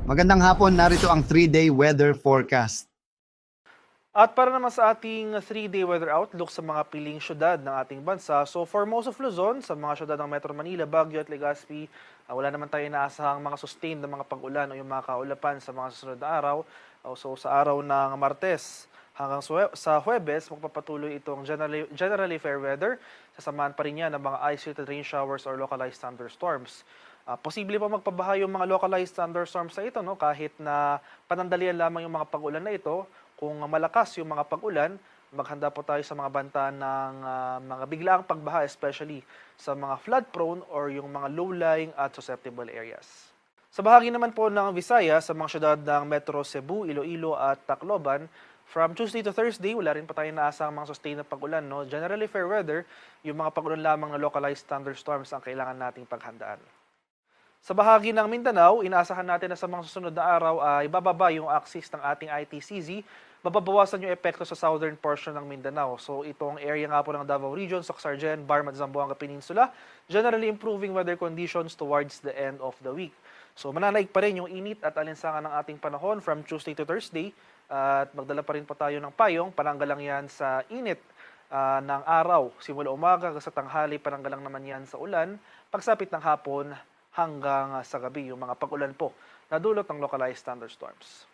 Magandang hapon, narito ang 3-day weather forecast. At para naman sa ating 3-day weather outlook sa mga piling syudad ng ating bansa, so for most of Luzon, sa mga syudad ng Metro Manila, Baguio at Legazpi, wala naman tayo inaasahang mga sustained na mga pag-ulan o yung mga kaulapan sa mga susunod na araw. So sa araw ng Martes hanggang sa Huwebes, magpapatuloy itong generally fair weather. Sasamahan pa rin yan ng mga isolated rain showers or localized thunderstorms. Posible pa magpabaha yung mga localized thunderstorms na ito, no? Kahit na panandalian lamang yung mga pag-ulan na ito. Kung malakas yung mga pag-ulan, maghanda po tayo sa mga banta ng mga biglaang pagbaha, especially sa mga flood-prone or yung mga low-lying at susceptible areas. Sa bahagi naman po ng Visayas, sa mga syudad ng Metro Cebu, Iloilo at Tacloban, from Tuesday to Thursday, wala rin pa tayo naasang mga sustained na pag-ulan. No? Generally fair weather, yung mga pag-ulan lamang na localized thunderstorms ang kailangan nating paghandaan. Sa bahagi ng Mindanao, inaasahan natin na sa mga susunod na araw ay bababa yung axis ng ating ITCZ, mababawasan yung epekto sa southern portion ng Mindanao. So itong area nga po ng Davao Region, Soxargen, Barma, Zamboanga Peninsula, generally improving weather conditions towards the end of the week. So mananaig pa rin yung init at alinsangan ng ating panahon from Tuesday to Thursday at magdala pa rin po tayo ng payong, pananggalang yan sa init ng araw. Simula umaga hanggang sa tanghali, pananggalang naman yan sa ulan. Pagsapit ng hapon, hanggang sa gabi, yung mga pag-ulan po na dulot ng localized thunderstorms.